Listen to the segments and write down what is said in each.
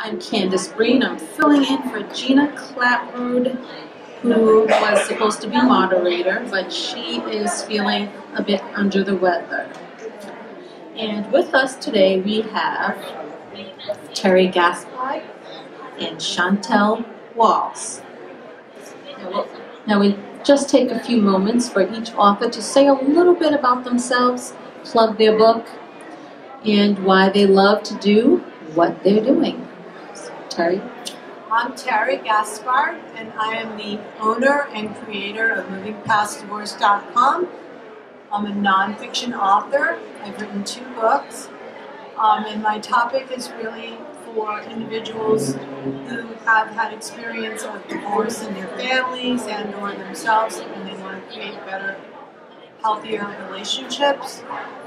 I'm Candace Breen. I'm filling in for Gina Clapwood, who was supposed to be moderator, but she is feeling a bit under the weather. And with us today we have Terry Gaspard and Chantel Walls. Now we just take a few moments for each author to say a little bit about themselves, plug their book, and why they love to do what they're doing. So, Terry? I'm Terry Gaspard, and I am the owner and creator of movingpastdivorce.com. I'm a nonfiction author. I've written 2 books, and my topic is really for individuals who have had experience of divorce in their families and or themselves, and they want to create better, healthier relationships.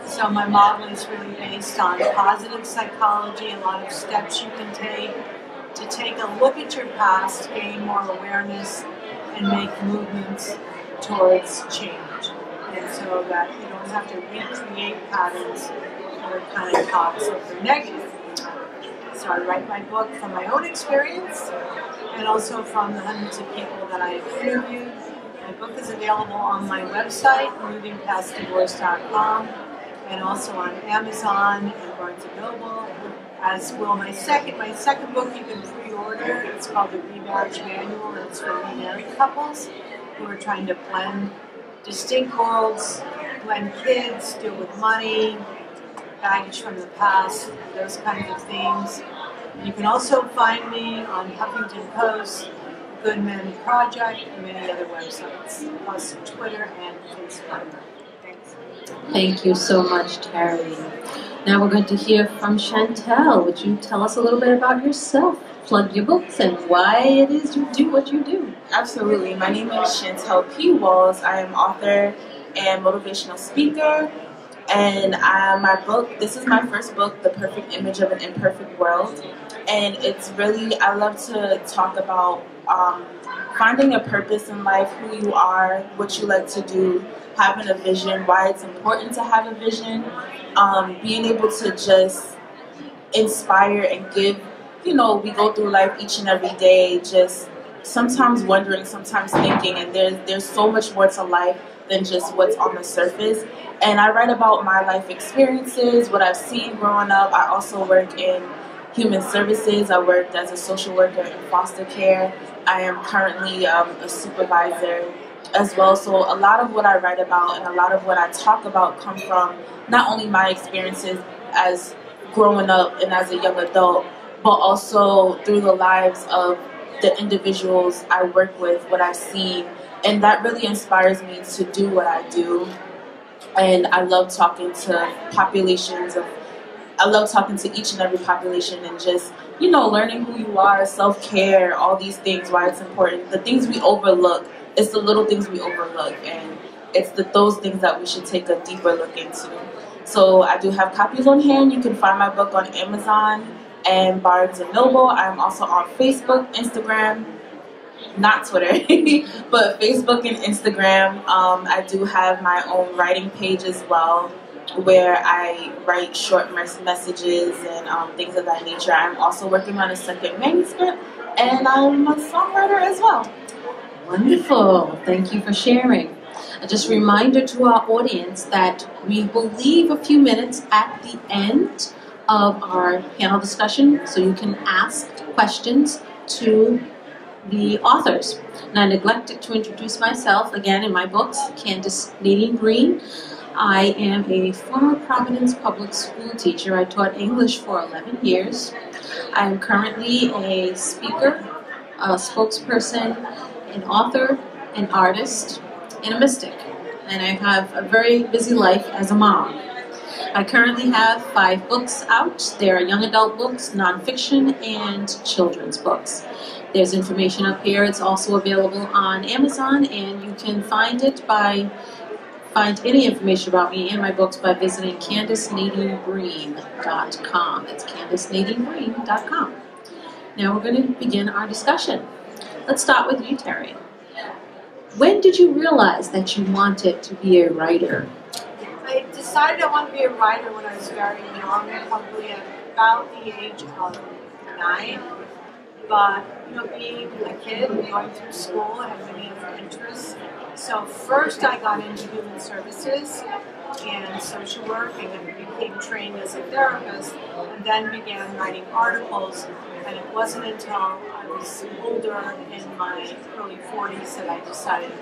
So my model is really based on positive psychology, a lot of steps you can take to take a look at your past, gain more awareness, and make movements towards change. And so that you don't have to recreate patterns that are kind of toxic or negative. So I write my book from my own experience and also from the hundreds of people that I've interviewed. My book is available on my website, movingpastdivorce.com, and also on Amazon and Barnes & Noble, as will my second book you can pre-order. It's called The Remarriage Manual, and it's for remarried couples who are trying to blend distinct worlds, blend kids, deal with money, baggage from the past, those kinds of things. And you can also find me on Huffington Post, Good Men Project, and many other websites, plus Twitter and Facebook. Thanks. Thank you so much, Terry. Now we're going to hear from Chantel. Would you tell us a little bit about yourself? Plug your books and why it is you do what you do. Absolutely. My name is Chantel P. Walls. I am author and motivational speaker. And my book, this is my first book, The Perfect Image of an Imperfect World. And it's really, I love to talk about finding a purpose in life, who you are, what you like to do, having a vision, why it's important to have a vision, being able to just inspire and give. You know, we go through life each and every day just sometimes wondering, sometimes thinking, and there's so much more to life than just what's on the surface. And I write about my life experiences, what I've seen growing up. I also work in human services. I worked as a social worker in foster care. I am currently a supervisor as well. So a lot of what I write about and a lot of what I talk about come from not only my experiences as growing up and as a young adult, but also through the lives of the individuals I work with, what I've seen. And that really inspires me to do what I do. And I love talking to populations I love talking to each and every population and just, you know, learning who you are, self-care, all these things, why it's important. The things we overlook, it's the little things we overlook, and it's those things that we should take a deeper look into. So I do have copies on hand. You can find my book on Amazon and Barnes & Noble. I'm also on Facebook, Instagram, not Twitter, but Facebook and Instagram. I do have my own writing page as well, where I write short messages and things of that nature. I'm also working on a second manuscript, and I'm a songwriter as well. Wonderful. Thank you for sharing. Just a reminder to our audience that we will leave a few minutes at the end of our panel discussion so you can ask questions to the authors. And I neglected to introduce myself again in my books, Candice Nadine Breen. I am a former Providence public school teacher. I taught English for 11 years. I am currently a speaker, a spokesperson, an author, an artist, and a mystic. And I have a very busy life as a mom. I currently have 5 books out. They are young adult books, nonfiction, and children's books. There's information up here. It's also available on Amazon, and you can find any information about me and my books by visiting CandiceNadineBreen.com. It's CandiceNadineBreen.com. Now we're going to begin our discussion. Let's start with you, Terry. When did you realize that you wanted to be a writer? I decided I wanted to be a writer when I was very young, probably at about the age of 9. But, being a kid and going through school, I had many other interests. So first I got into human services and social work and then became trained as a therapist and then began writing articles. And it wasn't until I was older, in my early 40s, that I decided,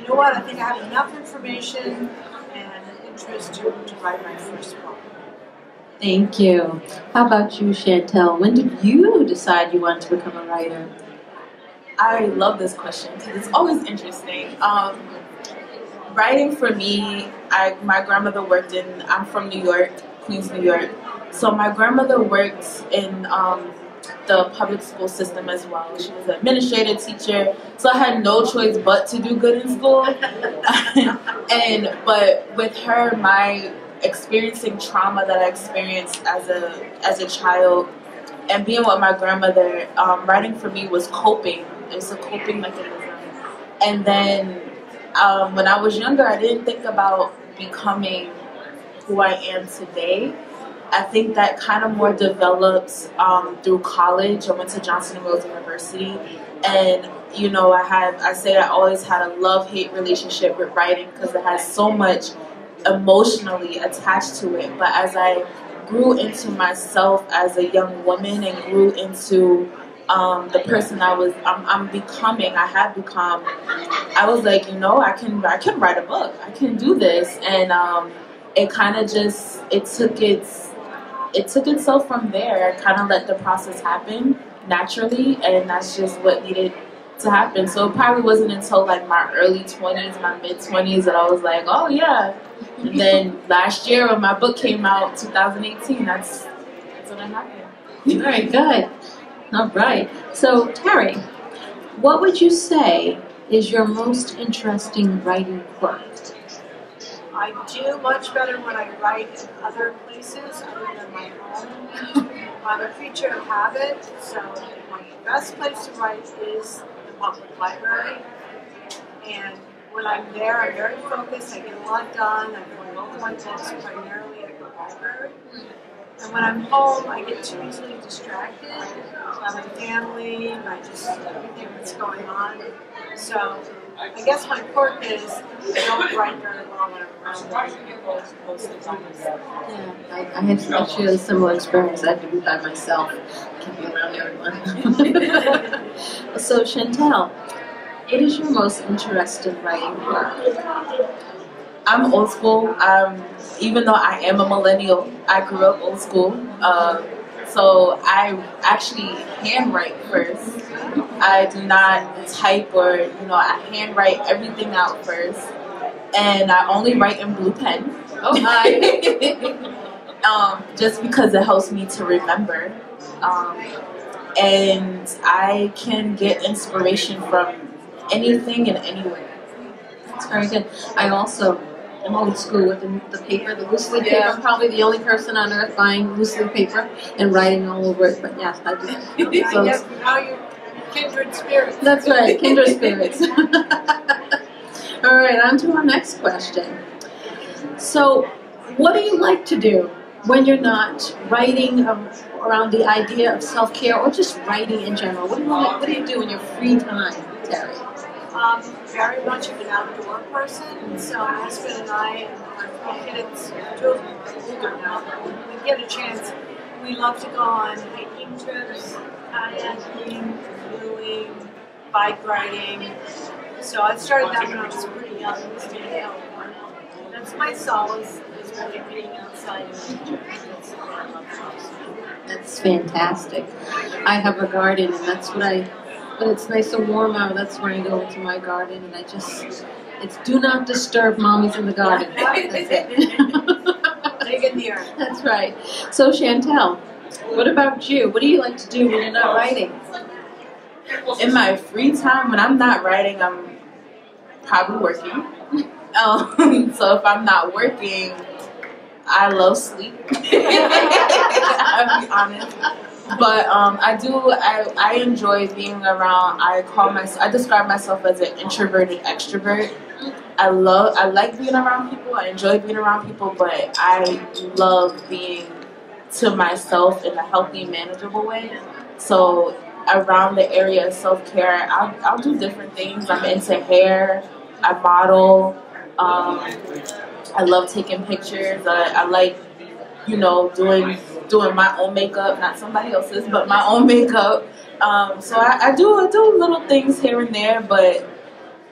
you know what, I think I have enough information and interest to write my first book. Thank you. How about you, Chantel? When did you decide you wanted to become a writer? I love this question because it's always interesting. Writing for me, my grandmother worked in, I'm from New York, Queens, New York. So my grandmother worked in the public school system as well. She was an administrative teacher, so I had no choice but to do good in school. But with her, my experiencing trauma that I experienced as a child, and being with my grandmother, writing for me was coping. It was a coping mechanism. And then when I was younger, I didn't think about becoming who I am today. I think that kind of more develops through college. I went to Johnson & Wales University, and I always had a love-hate relationship with writing because it has so much emotionally attached to it. But as I grew into myself as a young woman and grew into the person I'm becoming, I have become, I was like, I can write a book. I can do this. And it kind of just, it took itself from there. I kind of let the process happen naturally, and that's just what needed to happen. So it probably wasn't until like my early 20s, my mid 20s, that I was like, oh yeah. And then last year when my book came out, 2018, that's when it happened. Very good. All right. So Terry, what would you say is your most interesting writing work? I do much better when I write in other places other than my home. I'm a creature of habit, so my best place to write is the public library. And when I'm there, I'm very focused. I get a lot done. I'm going over my books primarily at the library. And when I'm home, I get too easily distracted by my family, by just everything that's going on. So I guess my quirk is I don't write very well when I'm around most of the time. Yeah, I had actually a similar experience. I had to be by myself. Can't be around everyone. So Chantel, what is your most interesting writing work? I'm old school. Even though I am a millennial, I grew up old school. So I actually handwrite first. I do not type or, I handwrite everything out first. And I only write in blue pen. Oh my. Just because it helps me to remember. And I can get inspiration from anything and anywhere. That's very good. I also am old school with the paper, the loose leaf paper. I'm probably the only person on earth buying loose leaf paper and writing all over it. But yes, I do. So, yes, now you're kindred spirits. That's right, kindred spirits. All right, on to our next question. So, what do you like to do when you're not writing around the idea of self-care or just writing in general? What do you do in your free time, Terry? Very much of an outdoor person, so my husband and I and our kids, two of them are older now, when we get a chance, we love to go on hiking trips, kayaking, canoeing, bike riding. So I started that when I was pretty young in the state of California. That's my solace, is really being outside in nature. That's fantastic. I have a garden, and that's what when it's nice and warm out, that's when I go into my garden, and it's do not disturb mommy's in the garden. That's it. Dig in the earth. That's right. So Chantel, what about you? What do you like to do when you're not writing? In my free time, when I'm not writing, I'm probably working. So if I'm not working, I love sleep. I'll be honest. But I enjoy being around. I describe myself as an introverted extrovert. I like being around people. I enjoy being around people, but I love being to myself in a healthy, manageable way. So around the area of self-care, I'll do different things. I'm into hair, I model, I love taking pictures, I like, you know, doing my own makeup, not somebody else's, but my own makeup. So I do little things here and there, but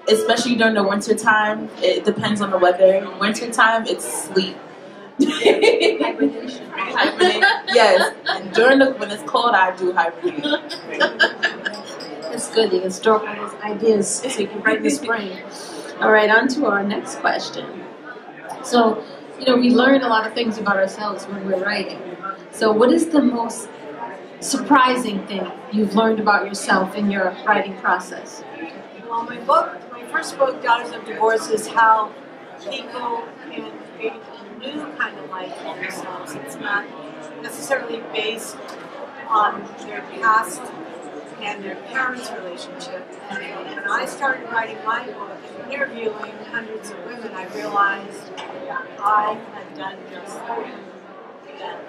especially during the winter time, it depends on the weather. Winter time, it's sleep. Hibernation. Yes. And when it's cold, I do hibernate. It's good. You can store all those ideas so you can write in the spring. All right, on to our next question. So, you know, we learn a lot of things about ourselves when we're writing. So what is the most surprising thing you've learned about yourself in your writing process? Well, my first book, Daughters of Divorce, is how people can create a new kind of life for themselves. It's not necessarily based on their past and their parents' relationship. And when I started writing my book and interviewing hundreds of women, I realized I had done just that.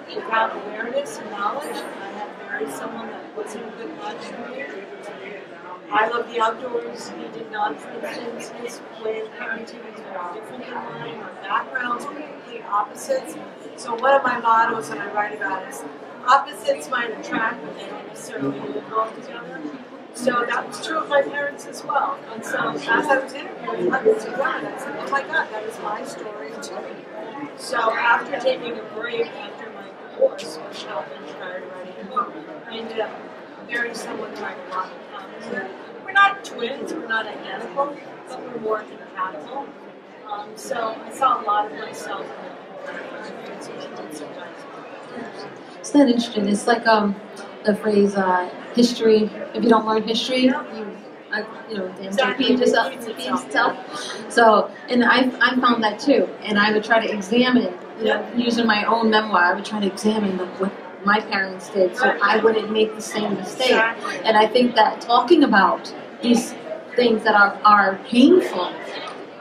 Without awareness and knowledge, I had married someone that wasn't a good match for me. I love the outdoors. He did not, for instance. His way of parenting was very different than mine. Our backgrounds were complete opposites. So one of my mottos that I write about is opposites might attract, but they don't necessarily live well together. So that was true of my parents as well. And so as I was interviewing hundreds of women, I said, oh my God, that is my story too. So after taking a break after my divorce, which happened prior to writing a book, I ended up marrying someone who I had a lot in common. We're not twins, we're not identical, but we're more compatible. So I saw a lot of myself in the Isn't that interesting? It's like the phrase history. If you don't learn history, you know, Exactly. repeat yourself. So, and I found that too. And I would try to examine, you know, using my own memoir. I would try to examine what my parents did, so I wouldn't make the same mistake. Exactly. And I think that talking about these things that are painful,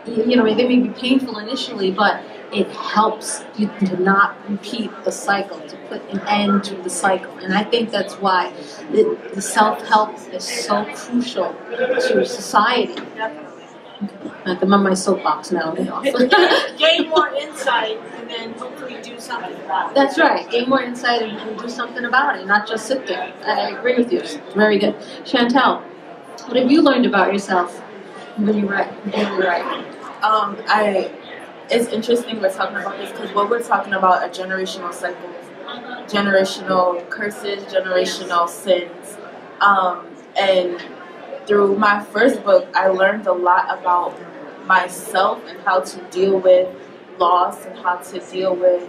you know, they may be painful initially, but it helps you to not repeat the cycle, to put an end to the cycle. And I think that's why the self-help is so crucial to society. I'm on my soapbox now. Gain more insight and then hopefully do something about it. That's right. Gain more insight and do something about it, not just sit there. I agree with you. Very good. Chantel, what have you learned about yourself when you write? It's interesting we're talking about this because what we're talking about are generational cycles, generational curses, generational sins. And through my first book, I learned a lot about myself and how to deal with loss and how to deal with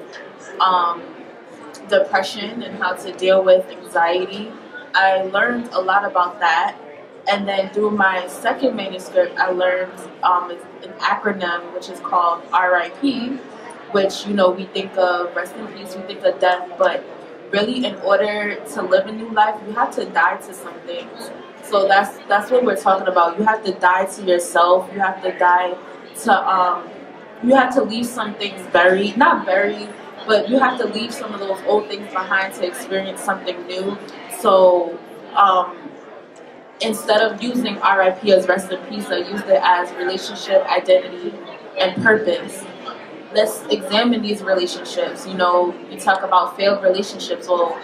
depression and how to deal with anxiety. I learned a lot about that. And then through my second manuscript, I learned an acronym which is called RIP, which, you know, we think of rest in peace, we think of death, but really in order to live a new life, you have to die to some things. So that's what we're talking about. You have to die to yourself. You have to die to, you have to leave some things buried, not buried, but you have to leave some of those old things behind to experience something new. So, instead of using RIP as rest in peace, I used it as relationship, identity, and purpose. Let's examine these relationships. You know, you talk about failed relationships. Well,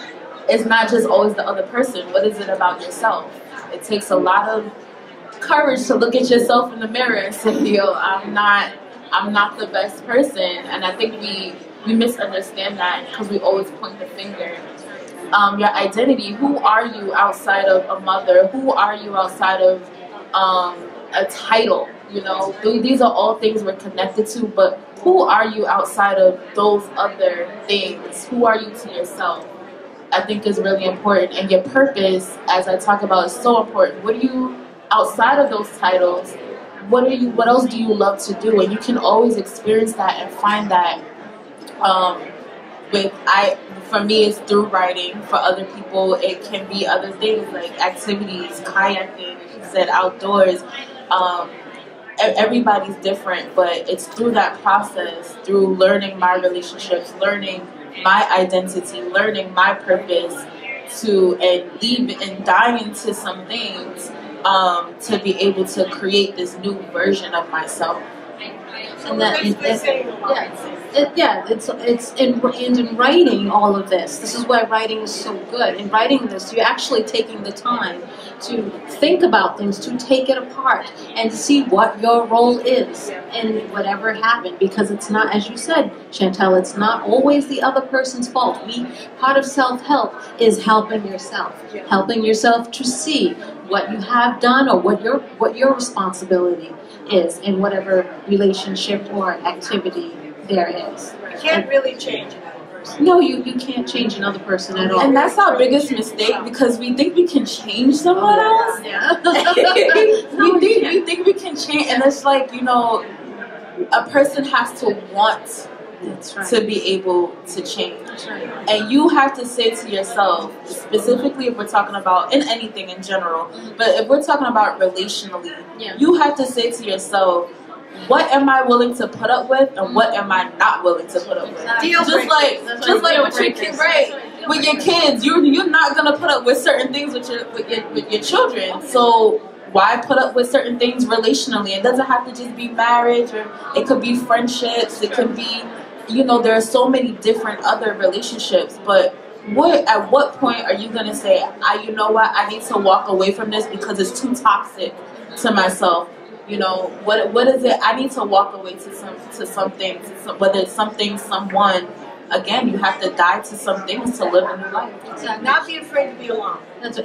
it's not just always the other person. What is it about yourself? It takes a lot of courage to look at yourself in the mirror and say, yo, I'm not the best person. And I think we misunderstand that because we always point the finger. Your identity, who are you outside of a mother? Who are you outside of a title? You know, these are all things we're connected to, but who are you outside of those other things? Who are you to yourself? I think is really important. And your purpose, as I talk about, is so important. What do you, outside of those titles, what else do you love to do? And you can always experience that and find that for me, it's through writing. For other people, it can be other things like activities, kayaking, as you said, outdoors. Everybody's different, but it's through that process, through learning my relationships, learning my identity, learning my purpose, to and leave and dive into some things to be able to create this new version of myself. And that it's in writing all of this. This is why writing is so good. In writing this, you're actually taking the time to think about things, to take it apart, and see what your role is in whatever happened. Because it's not, as you said, Chantel, it's not always the other person's fault. Part of self-help is helping yourself to see what you have done or what your responsibility is in whatever relationship or activity there is. You can't really change another person. No, you can't change another person at all. And that's our biggest mistake, because we think we can change someone else. Yeah. we think we can change, and it's like, a person has to want to be able to change. That's right. And you have to say to yourself, specifically if we're talking about in anything in general, but if we're talking about relationally, you have to say to yourself, what am I willing to put up with, and what am I not willing to put up with? Just like with your kids, right? With your kids, you're not gonna put up with certain things with your children. So why put up with certain things relationally? It doesn't have to just be marriage, or it could be friendships. It could be, there are so many different other relationships. But at what point are you gonna say, you know what, I need to walk away from this because it's too toxic to myself? What is it? I need to walk away to something, whether it's something, someone. Again, you have to die to some things to live a new life. Exactly. Not be afraid to be alone. That's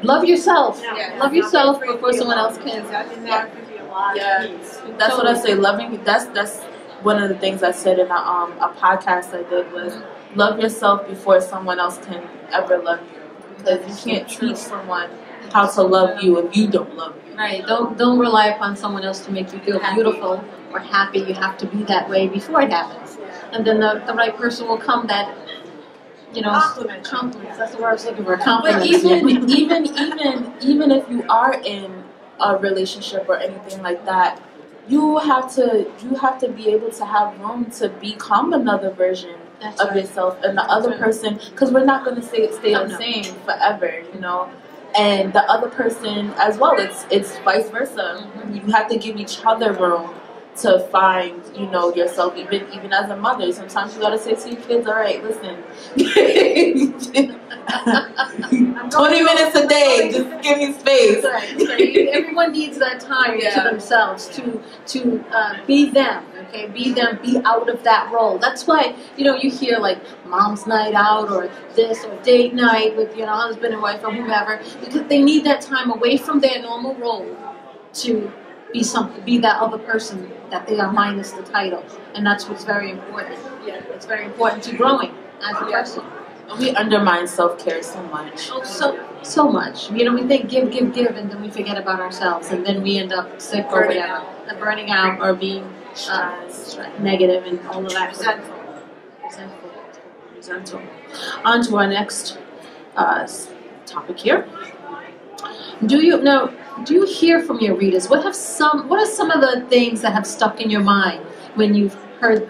love yourself. Love yourself before someone else can. That could be a lot of peace. That's what I say. Loving. That's one of the things I said in a podcast I did was love yourself before someone else can ever love you, because you can't teach someone how to love you if you don't love you. Right. Don't rely upon someone else to make you feel beautiful or happy. You have to be that way before it happens, and then the right person will come that compliments. That's the word I was looking for. Compliments. But even if you are in a relationship or anything like that, you have to be able to have room to become another version of yourself, and the other person, because we're not going to stay the same forever, and the other person as well. It's vice versa. You have to give each other room to find, yourself. Even as a mother, sometimes you gotta say to your kids, all right, listen, 20 minutes a day, just give me space. Right. So everyone needs that time to themselves to be them. Okay, be them. Be out of that role. That's why you hear like mom's night out or this or date night with husband and wife or whomever, because they need that time away from their normal role to be that other person that they are minus the title. And that's what's very important. Yeah, it's very important to growing as a person. We undermine self-care so much. Oh, so much. We think give, and then we forget about ourselves, and then we end up sick or whatever, burning out or being negative and all of that. Resentful. On to our next topic here. Do you hear from your readers? What are some of the things that have stuck in your mind when you've heard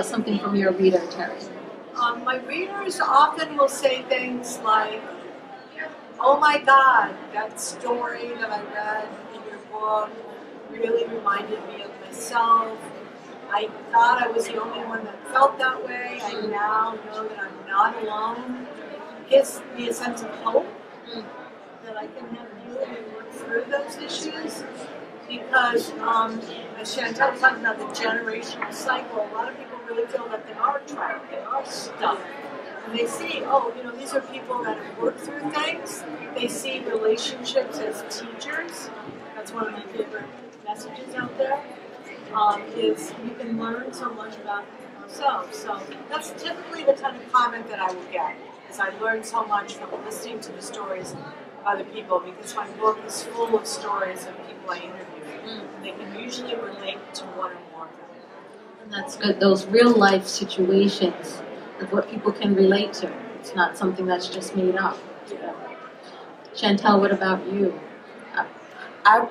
something from your reader, Terry? My readers often will say things like, "Oh my God, that story that I read in your book really reminded me of myself. I thought I was the only one that felt that way. I now know that I'm not alone." It gives me a sense of hope that I can have healing and work through those issues, because as Chantel was talking about the generational cycle, a lot of people really feel that they are trapped, they are stuck. And they see, these are people that have worked through things. They see relationships as teachers. That's one of my favorite messages out there, is you can learn so much about ourselves. So that's typically the kind of comment that I would get, is I learned so much from listening to the stories of other people, because my book is full of stories of people I interviewed, and they can usually relate to one or more of them. And that's good. Those real life situations of what people can relate to. It's not something that's just made up. Yeah. Chantel, what about you? I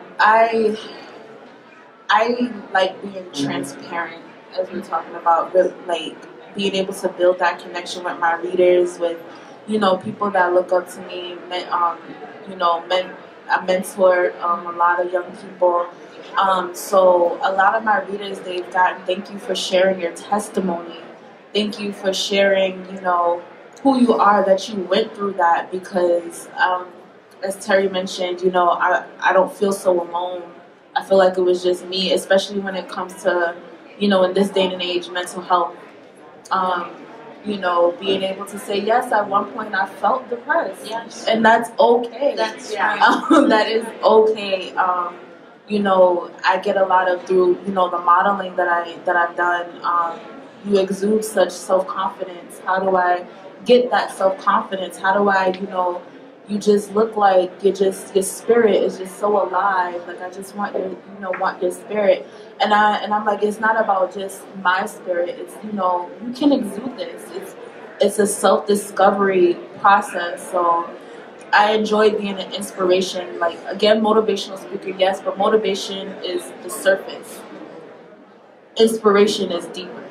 like being transparent, as we're talking about, like being able to build that connection with my readers, with people that look up to me, I mentored a lot of young people. So a lot of my readers, they've gotten, thank you for sharing your testimony. Thank you for sharing, who you are, that you went through that, because as Terry mentioned, I don't feel so alone. I feel like it was just me, especially when it comes to, in this day and age, mental health. Being able to say, yes, at one point I felt depressed. Yes. And that's okay. That's right. That is okay. I get a lot of through, the modeling that I've done. You exude such self-confidence. How do I get that self-confidence? How do I, you just look like your spirit is just so alive. Like, I just want your spirit. And I'm like, it's not about just my spirit. It's, you can exude this. It's a self-discovery process. So I enjoy being an inspiration. Like, again, motivational speaker, yes, but motivation is the surface. Inspiration is deeper.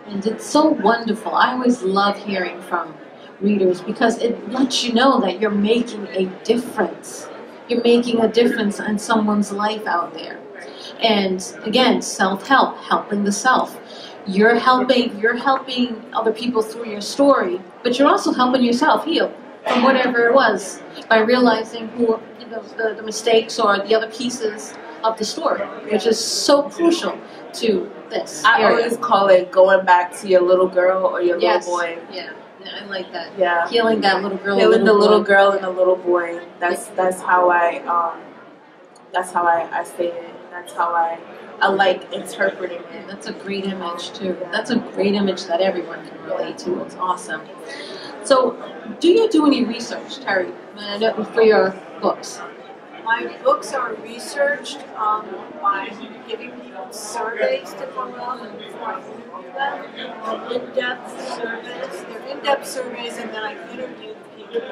And it's so wonderful. I always love hearing from readers, because it lets you know that you're making a difference. You're making a difference in someone's life out there. And again, self-help, helping the self. You're helping other people through your story, but you're also helping yourself heal from whatever it was by realizing the mistakes or the other pieces of the story, which is so crucial to this I area. always call it going back to your little girl or your Yes. little boy. Yeah, I like that. Yeah, Healing that little girl, healing the little boy. girl and the little boy. That's how I say it. That's how I like interpreting Yeah, it. that's a great image too. That's a great image that everyone can relate to. It's awesome. So, do you do any research, Terry, for your books? My books are researched by giving people surveys to fill out and before I interview them. In-depth surveys. They're in-depth surveys, and then I interview people in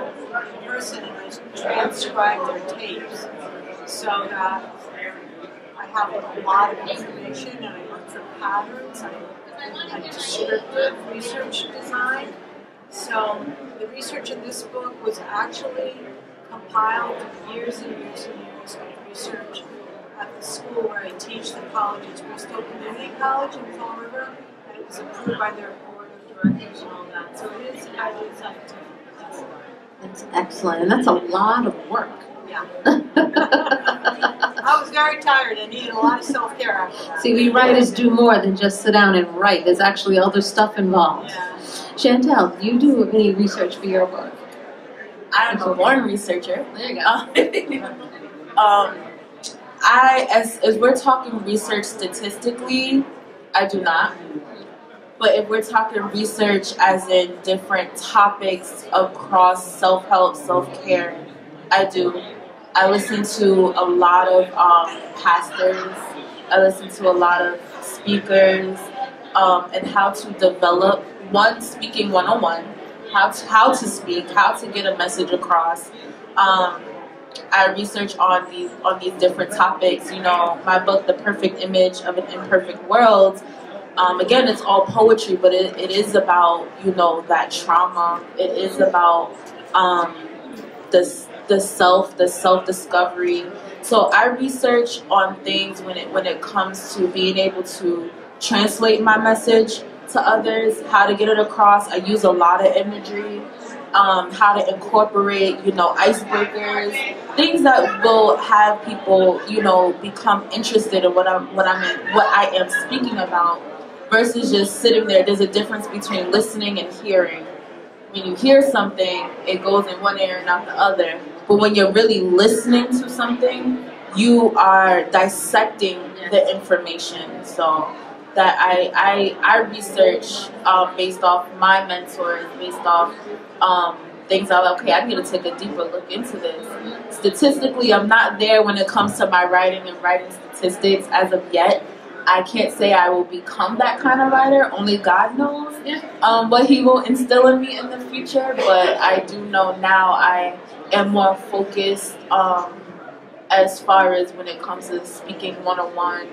person and I transcribe their tapes so that I have a lot of information and I look for patterns. I descriptive research design. So the research in this book was actually compiled years and years and years of research at the school where I teach, the college. It's Bristol Community College in Fall River, and it was approved by their board of directors and all that. So it is highly scientific. That's excellent, and that's a lot of work. Yeah. I was very tired and needed a lot of self-care after that. See, we writers do more than just sit down and write. There's actually other stuff involved. Yeah. Chantel, do you do any research for your book? I'm a born researcher. There you go. As we're talking research statistically, I do not. But if we're talking research as in different topics across self-help, self-care, I do. I listen to a lot of pastors. I listen to a lot of speakers and how to develop speaking one-on-one, how to speak, how to get a message across. I research on these different topics. My book, The Perfect Image of an Imperfect World. Again, it's all poetry, but it is about that trauma. It is about the self-discovery. So I research on things when it comes to being able to translate my message to others, how to get it across. I use a lot of imagery, how to incorporate, icebreakers, things that will have people, become interested in what I am speaking about, versus just sitting there. There's a difference between listening and hearing. When you hear something, it goes in one ear and not the other. But when you're really listening to something, you are dissecting the information. So that I research based off my mentors, based off things I need to take a deeper look into this. Statistically, I'm not there when it comes to my writing and writing statistics as of yet. I can't say I will become that kind of writer. Only God knows what He will instill in me in the future. But I do know now I am more focused as far as when it comes to speaking one-on-one,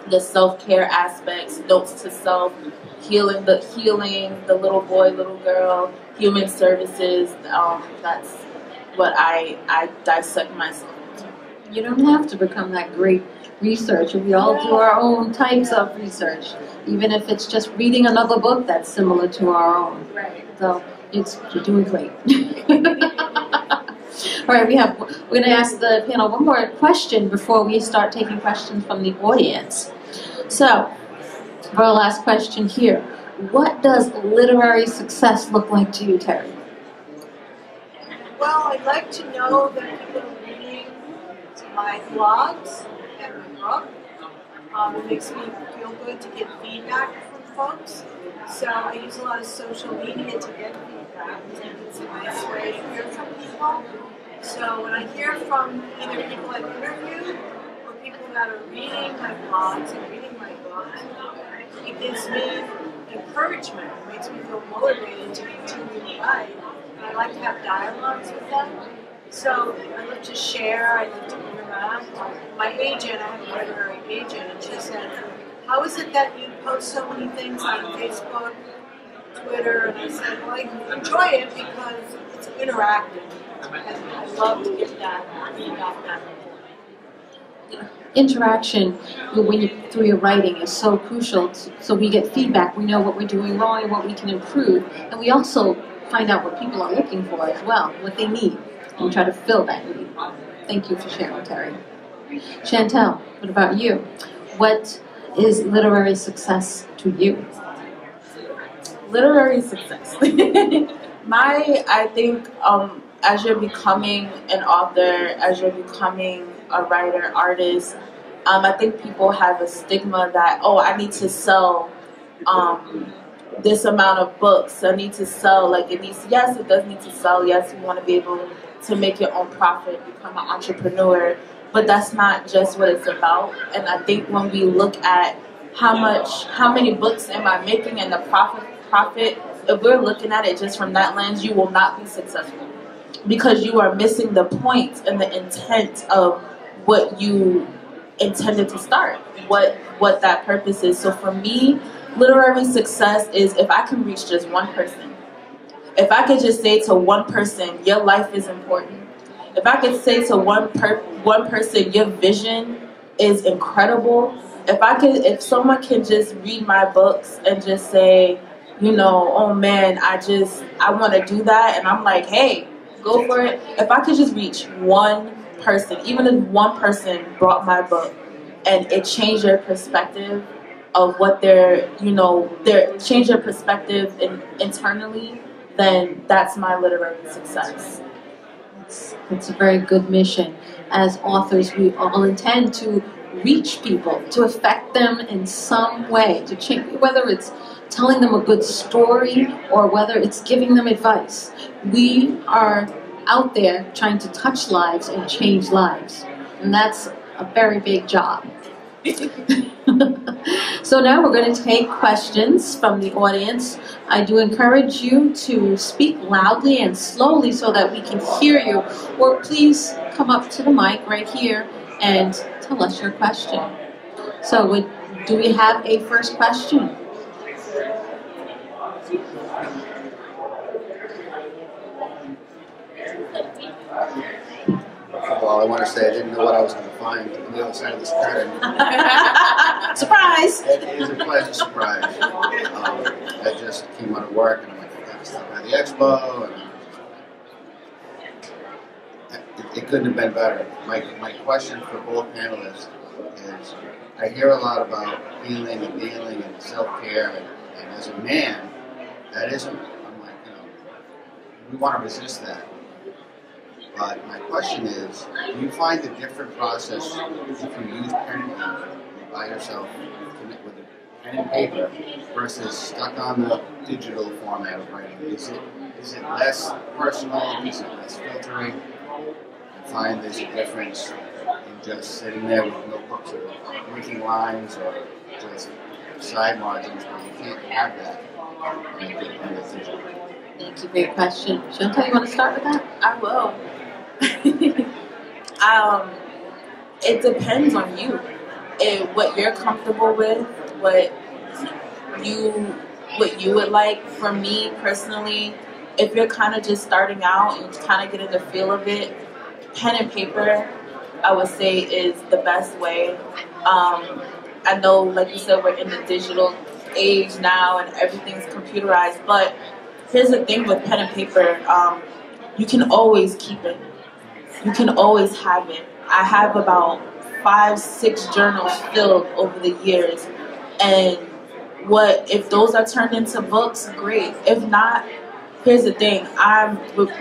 the self-care aspects, notes to self, healing the little boy, little girl, human services. That's what I dissect myself into. You don't have to become that great researcher. We all do our own types of research, even if it's just reading another book that's similar to our own. Right. So you're doing great. All right, we're going to ask the panel one more question before we start taking questions from the audience. So, for our last question here, what does literary success look like to you, Terry? Well, I'd like to know that people are reading my blogs and my book. It makes me feel good to get feedback from folks. So I use a lot of social media to get feedback. I think it's a nice way to hear from people. So when I hear from either people I've interviewed or people that are reading my blogs and reading my books, it gives me encouragement. It makes me feel motivated to continue to write. And I like to have dialogues with them. So I love to share, I love to interact. My agent, I have a literary agent, and she said, how is it that you post so many things on Facebook, Twitter? And I said, well, I enjoy it because it's interactive. And I love to get that feedback back and forth. Interaction through your writing is so crucial, so we get feedback. We know what we're doing wrong and what we can improve. And we also find out what people are looking for as well, what they need, and try to fill that need. Thank you for sharing, Terry. Chantel, what about you? What is literary success to you? Literary success. I think as you're becoming an author, as you're becoming a writer, artist, I think people have a stigma that, oh, I need to sell this amount of books. I need to sell, yes, it does need to sell. Yes, you want to be able to make your own profit, become an entrepreneur, but that's not just what it's about. And I think when we look at how many books am I making and the profit, if we're looking at it just from that lens, you will not be successful because you are missing the point and the intent of what you intended to start, what that purpose is. So for me, literary success is if I can reach just one person. If I could just say to one person, your life is important. If I could say to one person, your vision is incredible. If someone can just read my books and just say, oh man, I want to do that, and I'm like, hey, go for it. If I could just reach one person, even if one person brought my book and it changed their perspective of what change their perspective internally, then that's my literary success. It's a very good mission. As authors, we all intend to reach people, to affect them in some way, to change, whether it's telling them a good story or whether it's giving them advice. We are out there trying to touch lives and change lives, and that's a very big job. So now we're going to take questions from the audience. I do encourage you to speak loudly and slowly so that we can hear you, or please come up to the mic right here and tell us your question. So do we have a first question? Well, I want to say I didn't know what I was going to find on the other side of this curtain. Surprise! It is a pleasant surprise. I just came out of work and I'm like, I got to stop by the expo. And it couldn't have been better. My question for both panelists is, I hear a lot about healing and dealing and self-care, and as a man, that isn't, I'm like, we want to resist that. But my question is, do you find a different process if you use pen and paper by yourself, connect with a pen and paper, versus stuck on the digital format of writing? Is it less personal? Is it less filtering? I find there's a difference in just sitting there with notebooks or making lines or just side margins, but you can't have that in the digital. Thank you for your question. Chantel, you want to start with that? I will. It depends on you, what you're comfortable with, what you would like. For me personally, if you're kind of just starting out and kind of getting the feel of it, pen and paper, I would say, is the best way. I know, like you said, we're in the digital age now and everything's computerized, but here's the thing with pen and paper, you can always keep it. You can always have it. I have about 5-6 journals filled over the years, and if those are turned into books, great. If not, here's the thing.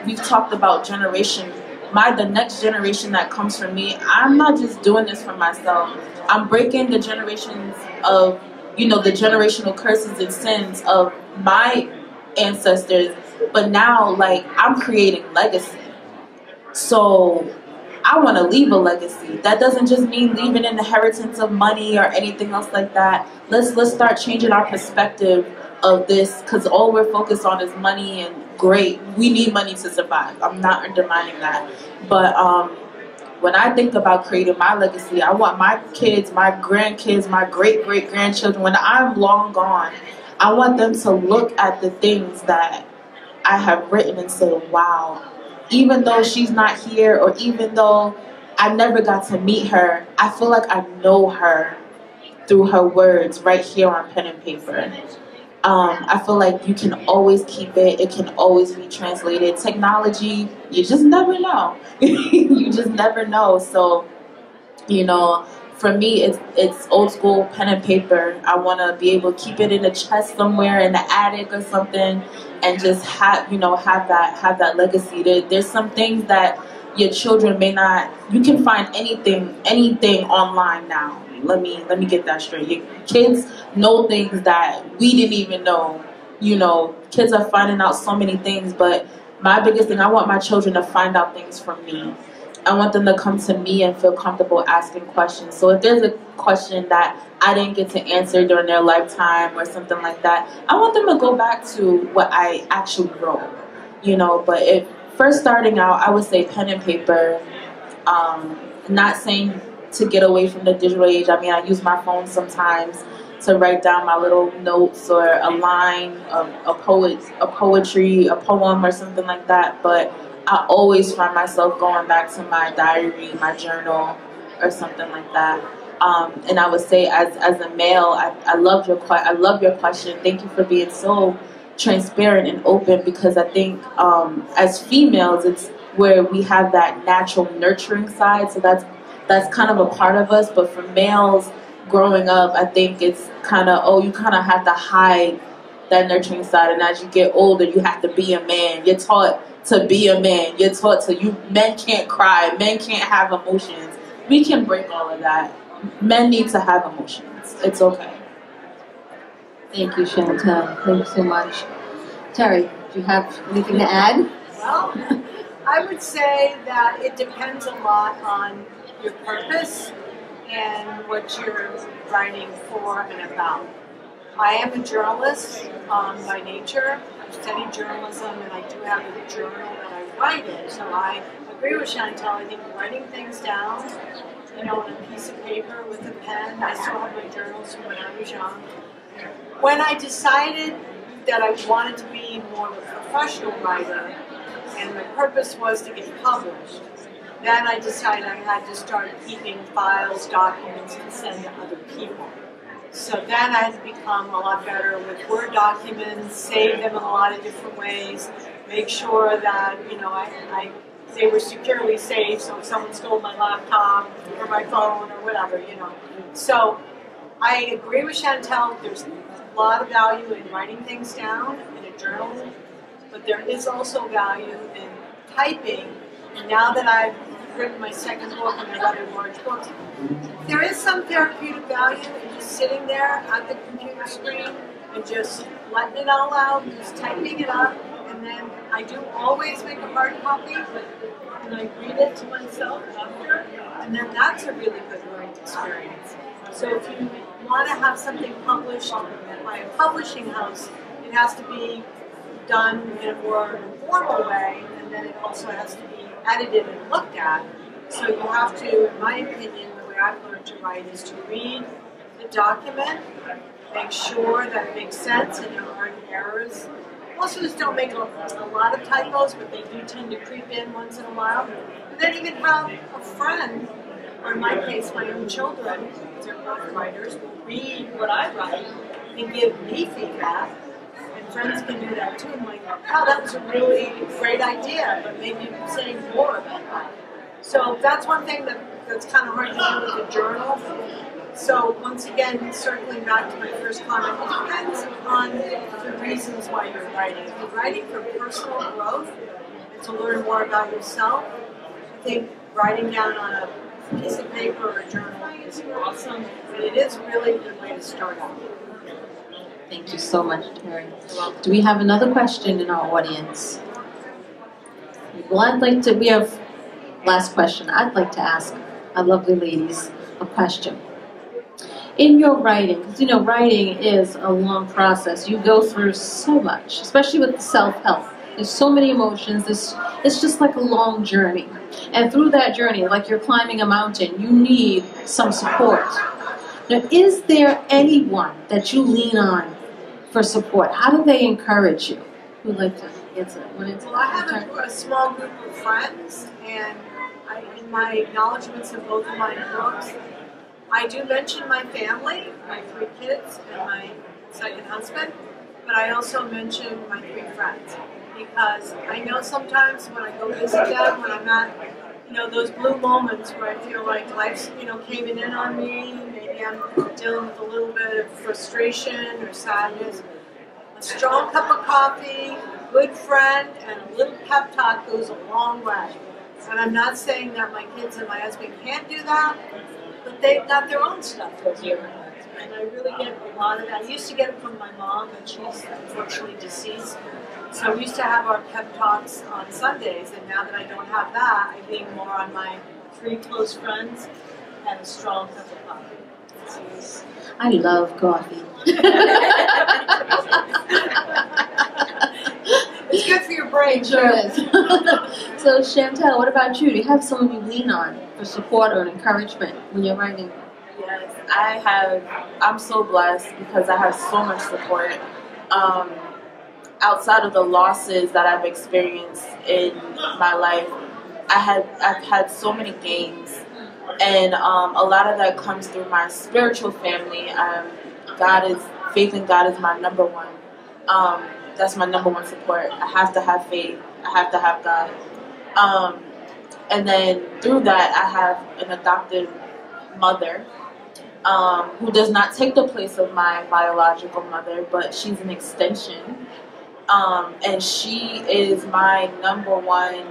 We've talked about generation. The next generation that comes from me, I'm not just doing this for myself. I'm breaking the generations of, the generational curses and sins of my ancestors. But now, like, I'm creating legacy. So I want to leave a legacy. That doesn't just mean leaving an inheritance of money or anything else like that. Let's start changing our perspective of this, because all we're focused on is money, and great, we need money to survive. I'm not undermining that. But when I think about creating my legacy, I want my kids, my grandkids, my great-great-grandchildren, when I'm long gone, I want them to look at the things that I have written and say, wow, even though she's not here, or even though I never got to meet her, I feel like I know her through her words right here on pen and paper. I feel like you can always keep it. It can always be translated. Technology, you just never know. You just never know. So, for me, it's old school pen and paper. I want to be able to keep it in a chest somewhere in the attic or something, and just have that legacy. There's some things that your children may not. You can find anything online now. Let me get that straight. Your kids know things that we didn't even know. Kids are finding out so many things, but my biggest thing, I want my children to find out things from me. I want them to come to me and feel comfortable asking questions. So if there's a question that I didn't get to answer during their lifetime or something like that, I want them to go back to what I actually wrote. But if first starting out, I would say pen and paper. Not saying to get away from the digital age. I mean, I use my phone sometimes to write down my little notes or a line, a poetry, a poem or something like that. But I always find myself going back to my diary, my journal, or something like that. And I would say, as a male, I love your question. Thank you for being so transparent and open, because I think as females, it's where we have that natural nurturing side. So that's kind of a part of us. But for males growing up, I think it's kind of, you kind of have to hide that nurturing side. And as you get older, you have to be a man. You're taught to be a man. You're taught men can't cry. Men can't have emotions. We can break all of that. Men need to have emotions. It's okay. Thank you, Chantel. Thank you so much. Terry, do you have anything to add? Well, I would say that it depends a lot on your purpose and what you're writing for and about. I am a journalist by nature. I studied journalism, and I do have a journal that I write in. So I agree with Chantel. I think writing things down, on a piece of paper with a pen. I still have my journals from when I was young. When I decided that I wanted to be more of a professional writer, and my purpose was to get published, then I decided I had to start keeping files, documents to send to other people. So then I had to become a lot better with Word documents, save them in a lot of different ways, make sure that, they were securely saved, so if someone stole my laptop or my phone or whatever, So I agree with Chantel, there's a lot of value in writing things down in a journal, but there is also value in typing. And now that I've written my second book and my other large books, there is some therapeutic value in just sitting there at the computer screen and just letting it all out, just typing it up. And then I do always make a hard copy, and I read it to myself after, and then that's a really good learning experience. So if you want to have something published by a publishing house, it has to be done in a more formal way, and then it also has to be edited and looked at. So you have to, in my opinion, the way I've learned to write is to read the document, make sure that it makes sense and there aren't errors, most of us don't make a lot of typos, but they do tend to creep in once in a while. And then even have a friend, or in my case, my own children, because they're both writers, will read what I write and give me feedback. And friends can do that too. I'm like, oh, that was a really great idea, but maybe saying more about that. So that's one thing that's kind of hard to do with a journal. So once again, circling back to my first comment, it depends on the reasons why you're writing. If you're writing for personal growth and to learn more about yourself, I think writing down on a piece of paper or a journal is awesome, but it is really a good way to start out. Thank you so much, Terry. Do we have another question in our audience? Well, we have last question. I'd like to ask our lovely ladies a question. In your writing, because writing is a long process. You go through so much, especially with self-help. There's so many emotions. It's just like a long journey. And through that journey, like you're climbing a mountain, you need some support. Now, is there anyone that you lean on for support? How do they encourage you? Who'd like to answer that? Well, I have a small group of friends, and in my acknowledgments of both of my books, I do mention my family, my 3 kids, and my second husband, but I also mention my 3 friends, because I know sometimes when I go visit them, when I'm at, those blue moments where I feel like life's, caving in on me, maybe I'm dealing with a little bit of frustration or sadness, a strong cup of coffee, a good friend, and a little pep talk goes a long way. And I'm not saying that my kids and my husband can't do that, but they've got their own stuff to deal with. And I really get a lot of that. I used to get it from my mom, but she's unfortunately deceased. So we used to have our pep talks on Sundays, and now that I don't have that, I lean more on my 3 close friends and a strong cup of coffee. I love coffee. It's good for your brain, sure is. So Chantel, what about you? Do you have someone you lean on for support or encouragement when you're writing? Yes, I have. I'm so blessed because I have so much support. Outside of the losses that I've experienced in my life, I've had so many gains, and a lot of that comes through my spiritual family. Faith in God is my number one. That's my number one support. I have to have faith. I have to have God. And then through that, I have an adopted mother who does not take the place of my biological mother, but she's an extension. And she is my number one.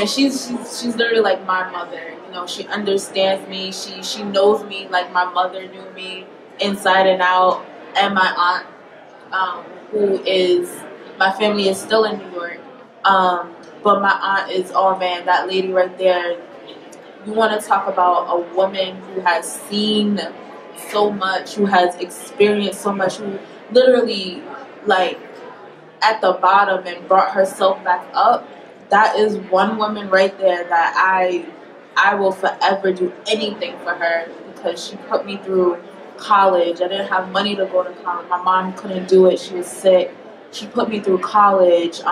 She's literally like my mother. She understands me. She knows me like my mother knew me inside and out. And my aunt, my family is still in New York. But my aunt is, oh man, that lady right there. You want to talk about a woman who has seen so much, who has experienced so much, who literally, like, at the bottom and brought herself back up. That is one woman right there that I will forever do anything for her, because she put me through college. I didn't have money to go to college. My mom couldn't do it. She was sick. She put me through college.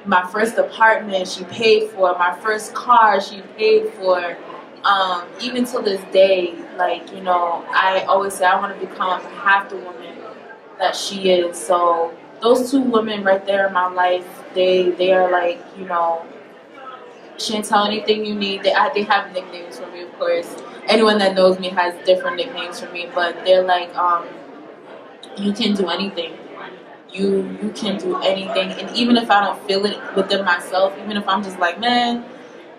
My first apartment she paid for. My first car she paid for. Even to this day, I always say I want to become half the woman that she is. So those 2 women right there in my life, they are like, Chantel, anything you need. They have nicknames for me, of course. Anyone that knows me has different nicknames for me, but they're like, you can do anything. You can do anything. And even if I don't feel it within myself, even if I'm just like, man,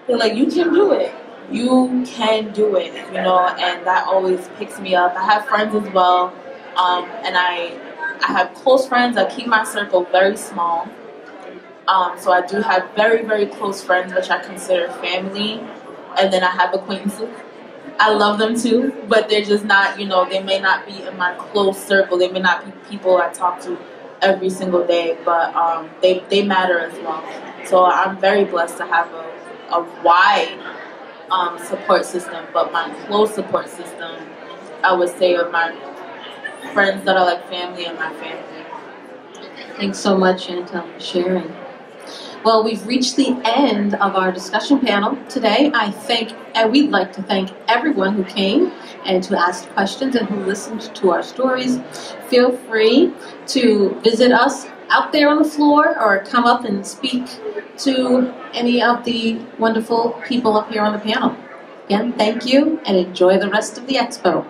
they're like, you can do it. You can do it, and that always picks me up. I have friends as well, and I have close friends. I keep my circle very small. So I do have very, very close friends, which I consider family, and then I have acquaintances. I love them too, but they're just not, they may not be in my close circle. They may not be people I talk to every single day, but they matter as well. So I'm very blessed to have a wide support system, but my close support system, I would say, are my friends that are like family and my family. Thanks so much, Chantel, for sharing. Well, we've reached the end of our discussion panel today. We'd like to thank everyone who came and to ask questions and who listened to our stories. Feel free to visit us out there on the floor or come up and speak to any of the wonderful people up here on the panel. Again, thank you and enjoy the rest of the expo.